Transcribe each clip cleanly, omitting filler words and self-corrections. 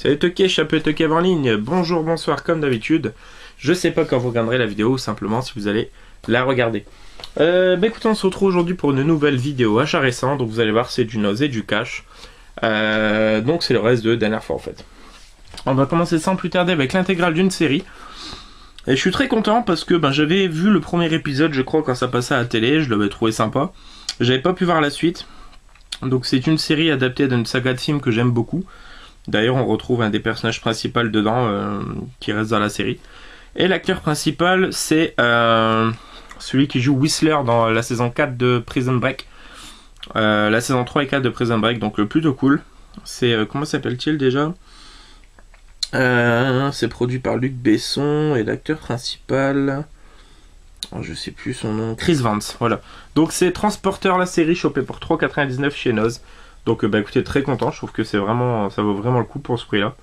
Salut Toké, chapeau Toké en ligne, bonjour, bonsoir comme d'habitude. Je sais pas quand vous regarderez la vidéo ou simplement si vous allez la regarder. Écoutez, on se retrouve aujourd'hui pour une nouvelle vidéo achat récent. Donc vous allez voir, c'est du nose et du cash. Donc c'est le reste de dernière fois en fait. On va commencer sans plus tarder avec l'intégrale d'une série. Et je suis très content parce que j'avais vu le premier épisode, je crois, quand ça passait à la télé. Je l'avais trouvé sympa. J'avais pas pu voir la suite. Donc c'est une série adaptée d'une saga de films que j'aime beaucoup. D'ailleurs, on retrouve un des personnages principaux dedans qui reste dans la série. Et l'acteur principal, c'est celui qui joue Whistler dans la saison 4 de Prison Break. La saison 3 et 4 de Prison Break, donc plutôt cool. C'est, comment s'appelle-t-il déjà ? C'est produit par Luc Besson et l'acteur principal... Oh, je sais plus son nom. Chris Vance, voilà. Donc c'est Transporteur, la série, chopée pour 3,99 chez Noz. Donc écoutez, très content, je trouve que c'est vraiment, ça vaut vraiment le coup pour ce prix là.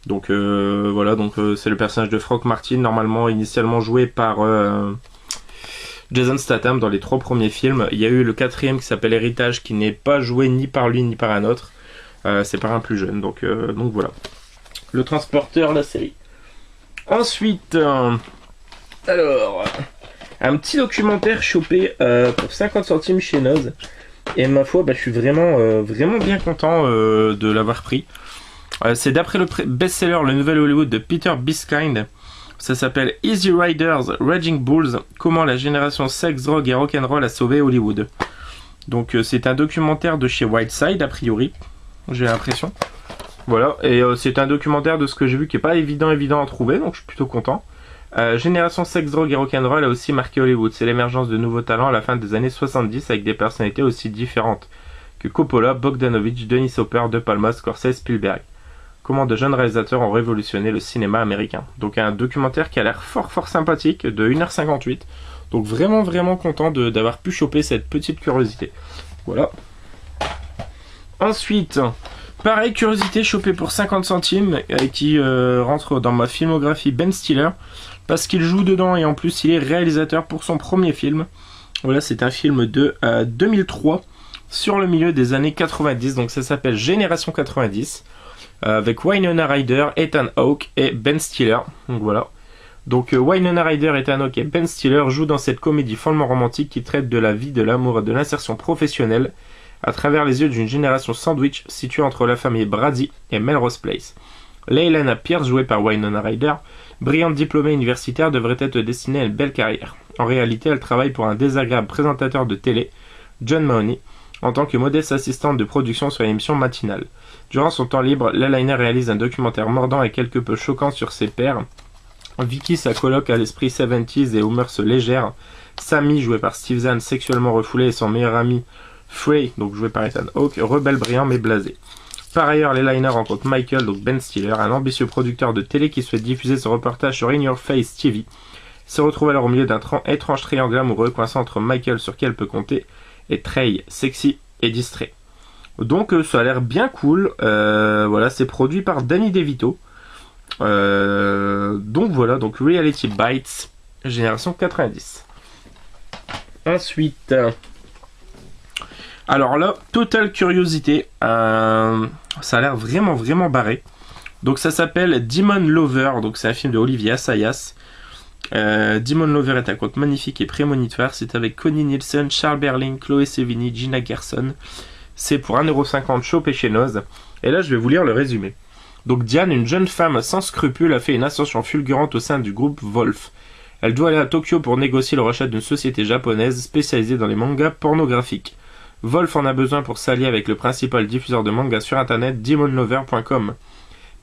Donc voilà, donc c'est le personnage de Frank Martin, normalement initialement joué par Jason Statham dans les 3 premiers films. Il y a eu le 4e qui s'appelle Héritage, qui n'est pas joué ni par lui ni par un autre. C'est par un plus jeune, donc voilà. Le Transporteur, la série. Ensuite, alors, un petit documentaire chopé pour 50 centimes chez Noz. Et ma foi, je suis vraiment bien content de l'avoir pris. C'est d'après le best-seller Le Nouvel Hollywood de Peter Biskind. Ça s'appelle Easy Riders, Raging Bulls, comment la génération sex, drogue et rock'n'roll a sauvé Hollywood. Donc c'est un documentaire de chez Whiteside, a priori, j'ai l'impression. Voilà, et c'est un documentaire de ce que j'ai vu qui est pas évident à trouver, donc je suis plutôt content. Génération sex, drogue et rock'n'roll a aussi marqué Hollywood. C'est l'émergence de nouveaux talents à la fin des années 70 avec des personnalités aussi différentes que Coppola, Bogdanovich, Dennis Hopper, De Palma, Scorsese, Spielberg. Comment de jeunes réalisateurs ont révolutionné le cinéma américain. Donc un documentaire qui a l'air fort sympathique, de 1h58. Donc vraiment content d'avoir pu choper cette petite curiosité. Voilà. Ensuite, pareil, curiosité chopée pour 50 centimes et qui rentre dans ma filmographie, Ben Stiller. Parce qu'il joue dedans et en plus il est réalisateur pour son premier film. Voilà, c'est un film de 2003 sur le milieu des années 90. Donc ça s'appelle Génération 90 avec Winona Ryder, Ethan Hawke et Ben Stiller. Donc voilà. Donc Winona Ryder, Ethan Hawke et Ben Stiller jouent dans cette comédie follement romantique qui traite de la vie, de l'amour et de l'insertion professionnelle à travers les yeux d'une génération sandwich située entre la famille Brady et Melrose Place. Leilani Pierce, jouée par Winona Ryder, brillante diplômée universitaire, devrait être destinée à une belle carrière. En réalité, elle travaille pour un désagréable présentateur de télé, John Mahoney, en tant que modeste assistante de production sur l'émission matinale. Durant son temps libre, Leilani réalise un documentaire mordant et quelque peu choquant sur ses pairs. Vicky, sa coloc à l'esprit 70s et aux mœurs légères. Sammy, joué par Steve Zahn, sexuellement refoulé, et son meilleur ami Frey, donc joué par Ethan Hawke, rebelle brillant mais blasé. Par ailleurs, Leilani rencontre Michael, donc Ben Stiller, un ambitieux producteur de télé qui souhaite diffuser son reportage sur In Your Face TV. Il se retrouve alors au milieu d'un étrange triangle amoureux coincé entre Michael, sur qui elle peut compter, et Trey, sexy et distrait. Donc ça a l'air bien cool. Voilà, c'est produit par Danny DeVito. Donc voilà, donc Reality Bites, génération 90. Ensuite... alors là, totale curiosité, ça a l'air vraiment barré. Donc ça s'appelle Demon Lover, donc c'est un film de Olivier Assayas. Demon Lover est un conte magnifique et prémonitoire, c'est avec Connie Nielsen, Charles Berling, Chloé Sevigny, Gina Gerson. C'est pour 1,50€ chopé chez Noz. Et là je vais vous lire le résumé. Donc Diane, une jeune femme sans scrupules, a fait une ascension fulgurante au sein du groupe Wolf. Elle doit aller à Tokyo pour négocier le rachat d'une société japonaise spécialisée dans les mangas pornographiques. Wolf en a besoin pour s'allier avec le principal diffuseur de manga sur internet, demonlover.com.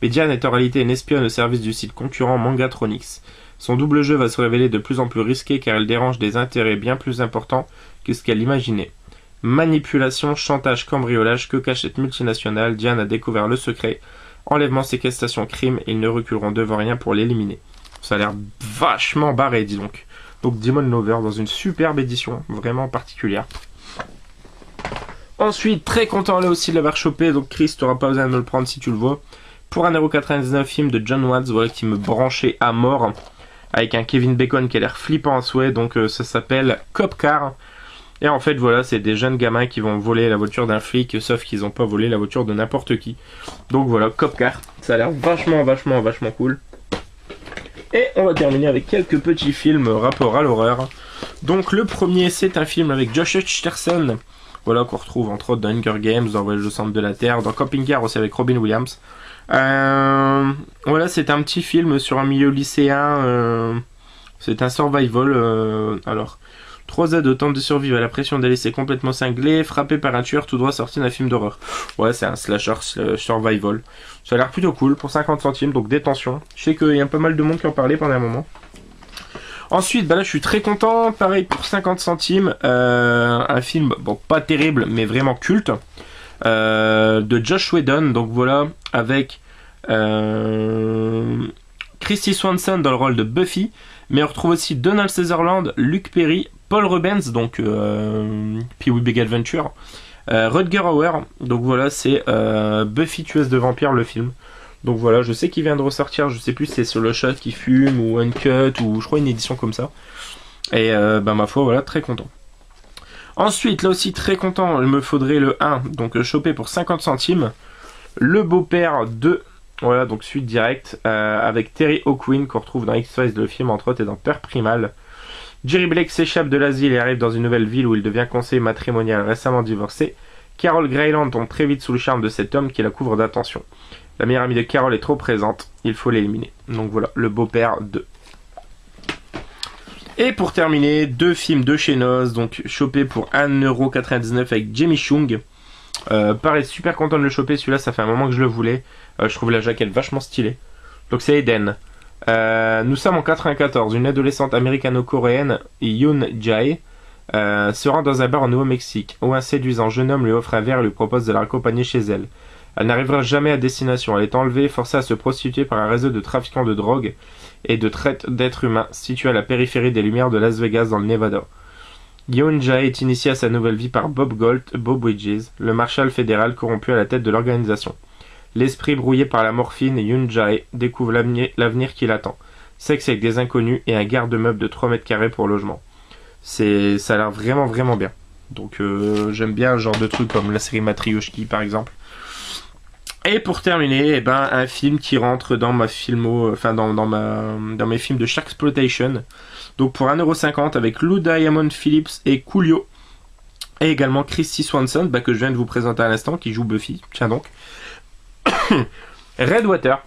Mais Diane est en réalité une espionne au service du site concurrent Mangatronics. Son double jeu va se révéler de plus en plus risqué car elle dérange des intérêts bien plus importants que ce qu'elle imaginait. Manipulation, chantage, cambriolage, que cache cette multinationale, Diane a découvert le secret. Enlèvement, séquestration, crime, et ils ne reculeront devant rien pour l'éliminer. Ça a l'air vachement barré, dis donc. Donc Demon Lover dans une superbe édition, vraiment particulière. Ensuite, très content là aussi de l'avoir chopé, donc Chris, tu n'auras pas besoin de me le prendre si tu le vois. Pour 1,99€, film de John Watts, voilà, qui me branchait à mort, avec un Kevin Bacon qui a l'air flippant à souhait, donc ça s'appelle Cop Car. Et en fait, voilà, c'est des jeunes gamins qui vont voler la voiture d'un flic, sauf qu'ils n'ont pas volé la voiture de n'importe qui. Donc voilà, Cop Car, ça a l'air vachement cool. Et on va terminer avec quelques petits films rapport à l'horreur. Donc le premier, c'est un film avec Josh Hutcherson, voilà, qu'on retrouve entre autres dans Hunger Games, dans Voyage au centre de la Terre, dans Camping Car aussi avec Robin Williams. Voilà, c'est un petit film sur un milieu lycéen, c'est un survival, alors... 3 ados tentent de survivre à la pression des lycées complètement cinglés, frappés par un tueur tout droit sorti d'un film d'horreur. Ouais, c'est un slasher survival. Ça a l'air plutôt cool pour 50 centimes, donc détention. Je sais qu'il y a pas mal de monde qui en parlait pendant un moment. Ensuite, bah là je suis très content, pareil pour 50 centimes, un film, bon pas terrible, mais vraiment culte, de Josh Whedon, donc voilà, avec Christy Swanson dans le rôle de Buffy, mais on retrouve aussi Donald Sutherland, Luke Perry, Paul Rubens, donc Pee-wee Big Adventure, Rutger Hauer, donc voilà, c'est Buffy tueuse de vampires, le film. Donc voilà, je sais qu'il vient de ressortir, je sais plus si c'est sur le shot qui fume ou Uncut ou je crois une édition comme ça. Et bah ma foi, voilà, très content. Ensuite, là aussi très content, il me faudrait le 1, donc chopé pour 50 centimes. Le beau-père de... Voilà, donc suite directe, avec Terry O'Quinn qu'on retrouve dans X-Files, le film entre autres, et dans Peur Primal. Jerry Blake s'échappe de l'asile et arrive dans une nouvelle ville où il devient conseiller matrimonial récemment divorcé. Carol Greyland tombe très vite sous le charme de cet homme qui la couvre d'attention. La meilleure amie de Carol est trop présente, il faut l'éliminer. Donc voilà, le beau-père 2. Et pour terminer, 2 films de chez Noz, donc chopé pour 1,99€ avec Jamie Chung. Pareil, super content de le choper, celui-là ça fait un moment que je le voulais. Je trouve la jaquette vachement stylée. Donc c'est Eden. Nous sommes en 94, une adolescente américano-coréenne, Yoon Jae, se rend dans un bar au Nouveau-Mexique, où un séduisant jeune homme lui offre un verre et lui propose de la raccompagner chez elle. Elle n'arrivera jamais à destination, elle est enlevée, forcée à se prostituer par un réseau de trafiquants de drogue et de traite d'êtres humains, situé à la périphérie des lumières de Las Vegas dans le Nevada. Yoon Jae est initié à sa nouvelle vie par Bob Bridges, le marshal fédéral corrompu à la tête de l'organisation. L'esprit brouillé par la morphine, Yoon Jae découvre l'avenir qui l'attend. Sexe avec des inconnus et un garde-meuble de 3 mètres carrés pour logement. Ça a l'air vraiment bien. Donc j'aime bien le genre de truc comme la série Matryoshki par exemple. Et pour terminer, eh ben, un film qui rentre dans ma filmo, enfin dans mes films de Sharksploitation. Donc pour 1,50€ avec Lou Diamond Phillips et Coolio. Et également Christy Swanson, bah, que je viens de vous présenter à l'instant, qui joue Buffy. Tiens donc. Redwater.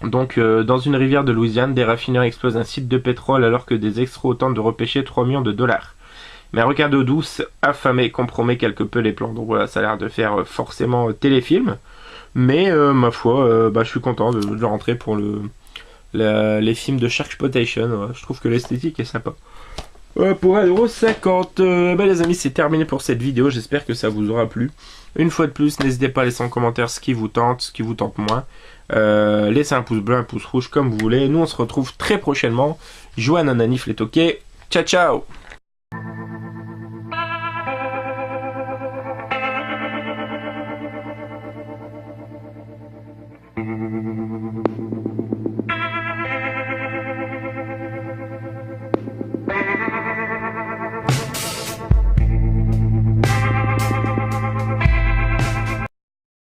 Donc dans une rivière de Louisiane, des raffineurs explosent un site de pétrole alors que des extros tentent de repêcher 3 millions de dollars. Mais un requin d'eau douce affamé compromet quelque peu les plans. Donc voilà, ça a l'air de faire forcément téléfilm. Mais ma foi, je suis content de rentrer pour les films de Sharksploitation. Ouais, je trouve que l'esthétique est sympa. Pour 1,50€, les amis, c'est terminé pour cette vidéo. J'espère que ça vous aura plu. Une fois de plus, n'hésitez pas à laisser en commentaire ce qui vous tente moins. Laissez un pouce bleu, un pouce rouge comme vous voulez. Nous, on se retrouve très prochainement. Jouez à Nananif les toqués. Ciao, ciao!